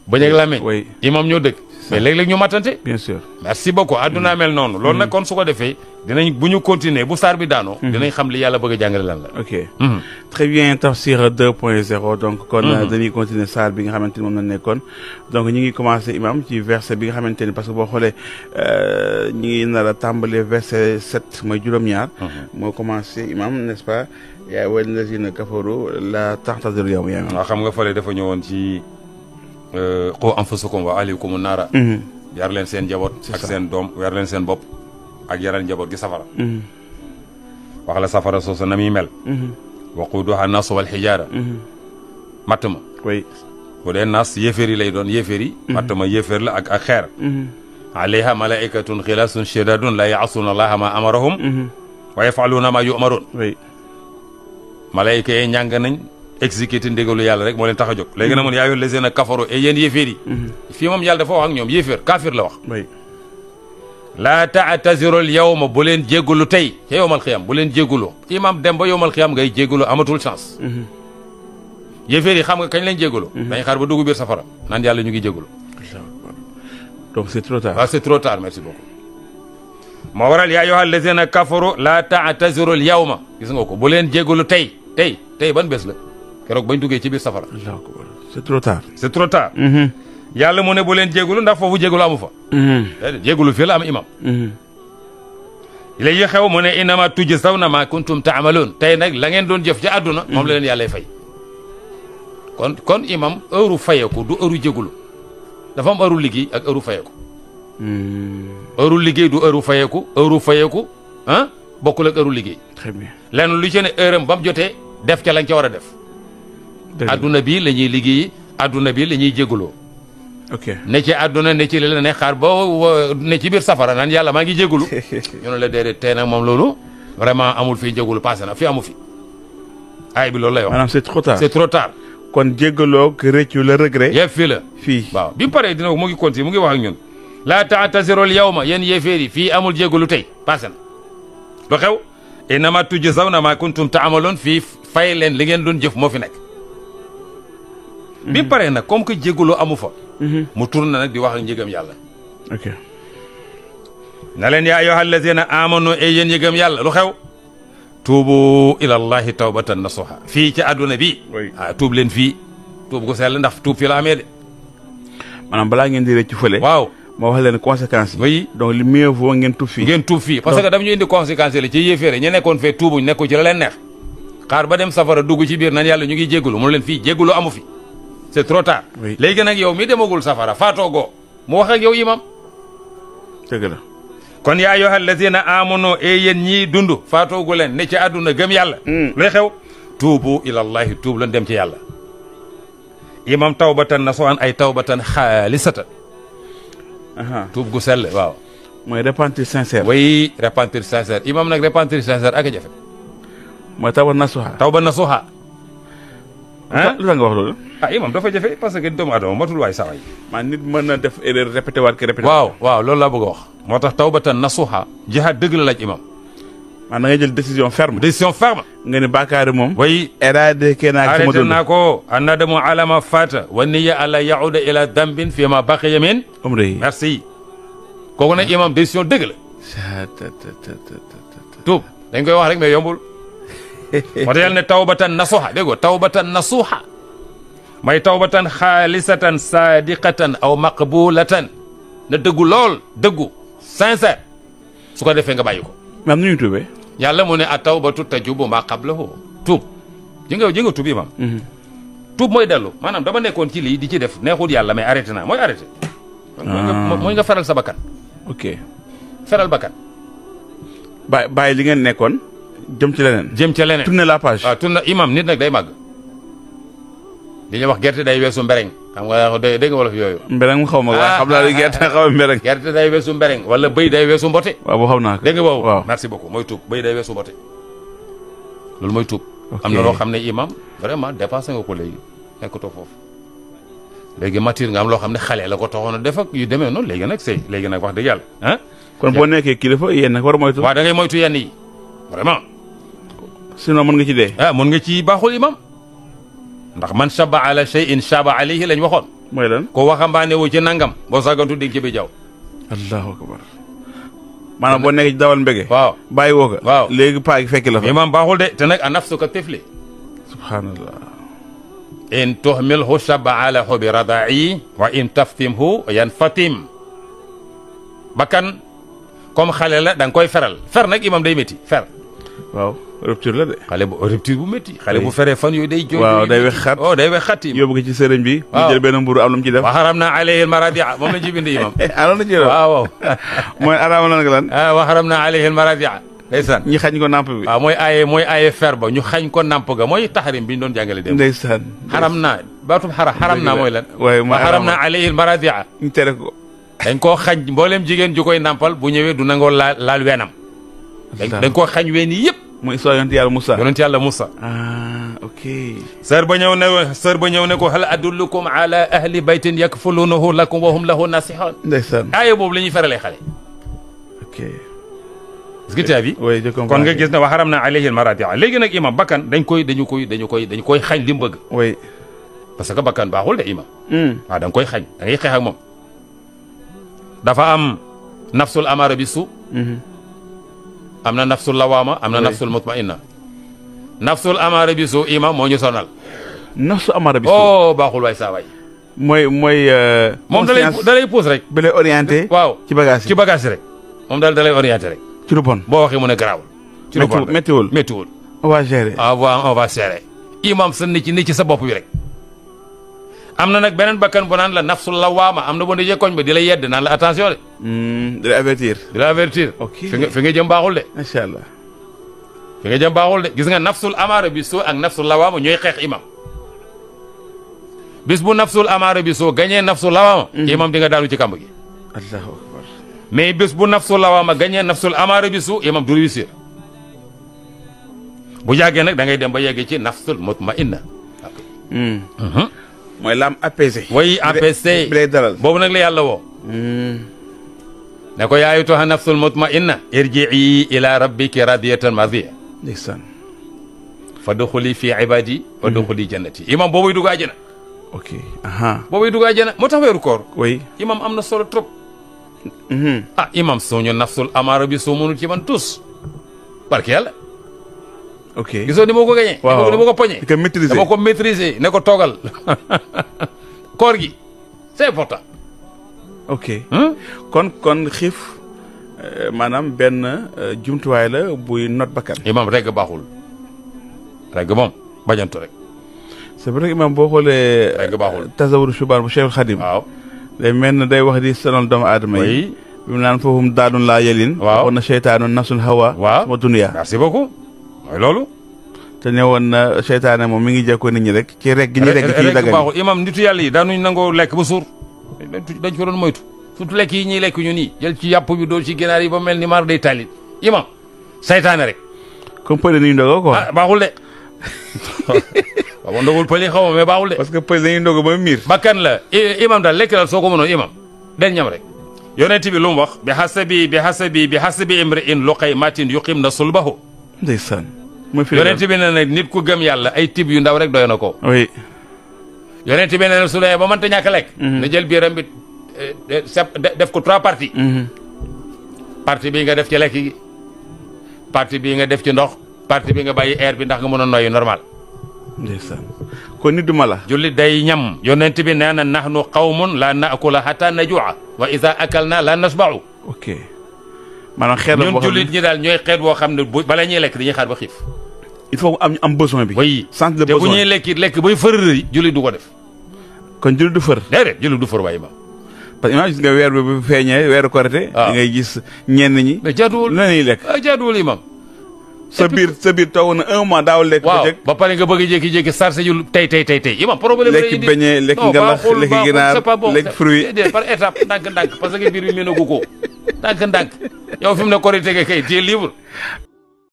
bañ ak làmmiñ oui imam ñoo dëkk mais léeg-léeg ñu matante bien sûr merci beaucoup addunaa mel noonu loolu nag kon su ko defee dinañ bu ñu continuer bu saar bi daanoo dinañ xam li yàlla bëgg a jàngale lan la ok très bien Tafsir 2.0 donc kon dañuy continuer saar bi nga xamante ni moom la nekkoon donc ñu ngi commencé imam ci verset bi nga xamante ni parce que boo xoolee ñu ngi nar a tàmbalee verset 7 mooy juróom-ñaar moo commencé imam n'est-ce pas yaa wal lazina kafaru la ta'tadiru yawma yaa waaw xam nga fële dafa ñëwoon ci qu anfusakum wa ahlikum naara yar leen seen njaboot ak seen doom yar leen seen bopp ak yaral njaboot gi safara wax la safara soosu na muy mel waquuduha naas wal xijaara matt ma oui bu dee naas yéeféer yi lay doon yéeféer yi matt ma yéeféer la ak xeer alayha malaikatun xilaasun shidadun la yaasuuna allaha ma amarahum wa yafaluuna ma yumaroon oui malayka yi ñàng nañ exécuté ndigalu yàlla rek moo leen tax a jóg léegi nag mun yaa ayyuhal lazina kafaru et yéen yéeféer yi fii moom yàlla dafa wax ak ñoom yéeféer kaafir la wax oui laa ta'tazirul yawma bu leen jéggulu tey ca yowmal xiyam bu leen jéggulu imam dem ba yowmal xiyam ngay jéggulu amatul chance yéeféer yi xam nga kañ lañ jéggulu dañ xaar ba dugg biir safara naan yàlla ñu ngi jéggulu donc c'est trop tard waaw c'est trop tard merci beaucoup moo waral yaa ayyuhal lazina kafaru laa ta'tazirul yawma gis nga ko bu leen jéggulu tey ban bés la keroog bañ duggee ci biir safara c'est trop tard c'est trop tard yàlla mu ne bu leen jéggulu ndax foofu jéggulu amu fa jéggulu fii la am imam léegi xew mu ne innama tujzawna ma kuntum ta'malun tey nag la ngeen doon jëf ci àdduna moom la leen yàlla fay kon imam heure fayeku du heure jéggulu dafa am heure liggéey ak heure fayeku heure liggéey du heure fayeku ah bokkul ak heure liggéey très bien lenn lu ci ne heure am ba mu jotee def ca lañ ca war a def adduna bi la ñuy liggéey adduna bi la ñuy jégguloo ok ne ci àdduna ne ci la ne xaar ba ne ci biir safara naan yàlla maa ngi jégalu ñu ne la déedéet tey nag moom loolu vraiment amul fii jégalu passé na fi amu fi ay bi loolu lay wax maanaam c'est trop tard c'est trop tard kon jégaloo rëccu la regret yëpp fii la fii waaw bi mu paree dina mu ngi continuer mu ngi wax ak ñun laa ta'tazirul yawma yéen yéeféer yi fii amul jégalu tey passé na lu xew innama tujzawna ma kuntum ta'malun fii fay leen li ngeen doon jëf moo fi nekk bi mu paree nag comme que jégalu amu fa mu tourné nag di wax ak njëgam yàlla ok na leen yaa ayyuhal lazina amanu e yéen yëgam yàlla lu xew tuubu ilallahi tawbatan nasuha fii ci àdduna bi tuub leen fii tuub gu sell ndax tuub fii la amee de maanaam balaa ngeen di rëcc fële waaw moo wax leen conséquences yi oui donc li mieux vaut ngeen tuub fii parce que daf ñu indi conséquences yi la ci yéeféere ñu nekkoon fee tuubuñ nekku ci la leen neex xaar ba dem safara dugg ci biir nan yàlla ñu ngi jégalu mu leen fii jégalu amu fi c'est trop tard léegi nag yow mi demagul safara faatoogoo mu wax ak yow imam dëgg la kon yaa ayyuhal lazina amanu e yéen ñii dund faatoogu leen ne ci àdduna gëm yàlla luy xew tuubu ilallahi tuub leen dem ci yàlla imam tawbatan nasuhan ay tawbatan xaalisatan tuub gu sell waaw mooy repentir sincère oui repentir sincère imam nag repentir sincère ak a jafe mooy tawba nasuha lu tax nga wax loolu imam dafa jafe parce que doomu adama matul waay saway maa nit mën na def erreur répété waat ko répété waaw loolu laa bëgg a wax moo tax tawbatan nasuha jihaad dëgg la laaj imam maa da ngay jël décision ferme nga ni bàkkaari moom way éradiqué naa ko annadamu ala ma fata wa niya ala yauda ila dambin fi ma baqiya min umri merci kooku nag imam décision dëgg la tuub dañ koy wax rek mais yombul moo tax yàlla ne tawbatan nasuha dégg nga tawbatan nasuha may tawbatan xaalisatan sadiqatan aw maqbulatan na dëggu lool dëggu sincère su ko defee nga bàyyi ko mais am na ñuy tuubee yàlla mu ne a tawbatu tajubu ma qablahu tuub ji nga tuub imam tuub mooy dellu maanaam dama nekkoon ci lii di ci def neexul yàlla mais arrêté naa mooy arrêté mooy nga feral sa bakkan ok feral bakkan bàyyi li ngeen nekkoon jëm ci leneen tourner la page waaw tourner imam nit nag day màgg li ñuy wax gerte day weesu mbereng xam nga dégg nga wolof yooyu mbereng xaw ma waaye xam naa gerte xaw ma mbereng gerte day weesu mbereng wala bëy day weesu mbote waaw boo xam naa ko dégg nga boobu waaw merci beaucoup mooy tuub bëy day weesu mbote loolu mooy tuub am na loo xam ne imam vraiment dépassé nga ko léegi nekkatoo foofu léegi mature nga am loo xam ne xale la ko taxoon a def ak yu demee noonu léegi nag sëy léegi nag wax dëgg yàlla ah kon boo nekkee kilifa yéen nag war a moytu waaw da ngay moytu yenn yi vraiment sinon mën nga ci dee mën nga ci baaxul imam ndax man shaba ala shay'in shaba alayhi lañ waxoon mooy lan. ko waxambaane wu ci nangam boo sàggantu di nga ci bi jaw. allahu akbar maanaam boo nekk ci dawal mbége. waaw bàyyi woo ko. waaw léegi paa gi fekki la fa. imam baaxul de te nag a nafsu ka tifli. subhanallah. in tuhmilhu shaba ala hubi radaa'i wa in taftimhu yanfatim. bakkan comme xale la da nga koy feral fer nag imam day métti fer. waaw rupture la de. xale bu rupture bu métti. xale bu feree fan yooyu day. jooy waaw day wex xat. oh day wex xat yi. yóbbu ko ci sëriñ bi. waaw mu jël benn mburu am lu mu ci def. wa haramna alayhi al-maradi'a moom la ci bind imam. alors na ci def. waaw. mooy araamal na nga lan. wa haramna alayhi al-maradi'a. ndeysaan ñi xañ ko namp bi. waaw mooy aaye fer ba ñu xañ ko namp ga mooy taxarim bi ñu doon jàngale dem. ndeysaan. xaram naa baatub xaram naa mooy lan. waaye wa haramna alayhi al-maradi'a. ñu tere ko. dañ koo xañ mboolem jigéen ju koy nampal bu ñëwee du nangoo laal weenam. dañ koo xañ ween yi yëpp. muy histoire yonent yàlla Moussa. yonent yàlla Moussa. ok. sër ba ñëw ne ko hal adullukum ala ahli baytin yakfulunahu lakum wa hum lahu nasihun. ndeysaan. aaye boobu la ñuy feralee xale. ok. est-ce que tu as vu. oui je comprends. kon nga gis ne wa haramna alayhi al-maradi'a léegi nag imam bakkan dañ koy xañ li mu bëgg. oui. parce que bakkan baaxul de imam. waaw da nga koy xañ da ngay xeex ak moom. dafa am nafsul amara bi su. am na nafsul lawaama am na nafsul mutmainna. nafsul amara bi su imam moo ñu sonal. nafsu amara bi su. oh baaxul waay saa waay. mooy. moom da lay pousse rek. bi lay orienté. waaw ci bagage ci bagage rek. moom daal da lay orienté rek. ci lu bon. boo waxee mu ne garaawul. ci lu bon rek méttiwul. on va gérer. on va gérer. imam sa ni ci sa bopp bi rek. am na nag beneen bakkan bu naan la nafsul lawaama am na bu ndijee koñ ba di la yedd naan la attention de. di la avertir. di la avertir. ok fi nga jëm baaxul de. macha allah. fi nga jëm baaxul de gis nga nafsul amaara bi soo ak nafsul lawaama ñooy xeex imam. bis bu nafsul amaara bi soo gañee nafsul lawaama. imam di nga daanu ci kàmb gi. allahu akbar. mais bis bu nafsul lawaama gañee nafsul amaara bi soo imam du réussir. bu yàggee nag da ngay dem ba yeggee ci nafsul mutmainna. mooy l'âme apaisée. way apaisée bi lay dalal. boobu nag la yàlla woo. ne ko yaa ayyatuha nafsul mutmainna irji'i ila rabbiki radiyatan mardiya. ndeysaan. fadxuli fi ibadi wadxuli jannati imam boobuy dugg àjjana. ok. boobuy dugg àjjana moo tax weeru koor. oui. imam am na solo trop. imam suñu nafsul amaara bi soo mënul ci man tus. barke yàlla. ok gisoo ni ma ko gañee. waaw ni ma ko poñee. di ko maîtriser dama ko maîtriser ne ko toogal. koor gi c'est important. ok. kon xiif maanaam benn jumtuwaay la buy not bakkan. imam regg baaxul. regg moom bañantu rek. c'est vrai que imam boo xoolee. regg baaxul tasawuru shubaan bu Cheikh Khadim. waaw. day mel ne day wax di sonal doomu aadama yi. bi mu naan foofu daadun laa yelin. waaw waxoon na seytaanu nafsul hawa. waaw sama dunya. merci beaucoup. mooy loolu. te ne woon na seytaane moom mi ngi jekkoo nit ñi rek. ci rek gi ñuy rek ci dagan baaxul imam nitu yàlla yi daanuñ nangoo lekk ba suur. dañ ko doon moytu. surtout lekk yi ñuy lekk ñu nii. jël ci yàpp bi dool ci ginaar yi ba mel ni maar day tàllit. imam seytaane rek. comme pël dañuy ndogoo quoi. baaxul de. waaw ndogul pël yi xaw ma mais baaxul de. parce que pël dañuy ndogo ba miir. bakkan la imam daal lekk daal soo ko mënoon imam den ñam rek. yonent bi lu mu wax. bi hasabi imri'in luqaymatin yuqimna sulbahu. ndeysaan. mooy fi yonent bi ne nag nit ku gëm yàlla ay tib yu ndaw rek doy na ko. oui. yonent bi ne su dee ba mënta ñàkk lekk. na jël biiram bi def ko 3 parties. partie bii nga def ci lekk gi. partie bii nga def ci ndox. partie bi nga bàyyi air bi ndax nga mën a noyyi normal. ndeysaan. kon nit du mala. jullit day ñam. yonent bi nee na nahnu qawmun la naakula hatta najua wa ida akalna la nasba'u. ok. maanaam xeet la boo ñun xam ne jullit ñi daal ñooy xeet boo xam ne bu bala ñuy lekk dañuy xaar ba xiif. il faut am besoin bi. oui sens de te bu besoin ñuy lekk bay fërërëri jullit du ko def. kon jullit du fër. déedéet jullit du fër waaye ma. parce que imam gis nga weer bi bu feeñee weeru korite. waaw da ngay gis ñenn ñi. mais jaaduwul lu ñuy lekk. jaaduwul imam. sa biir toog na 1 mois daawul lekk. waaw bëccëg ba pare nga bëgg a jékki-jékki sarse yu tey imam problème lay lekk indi. beñe lekk non ngalax baaxul, lekk baaxul, ginaar c'est pas bon. lekk fruit. déedéet par étape ndànk-ndànk parce que biir bi mënagu ko ndànk-ndànk yow fi mu ne korite nga kay tu es libre.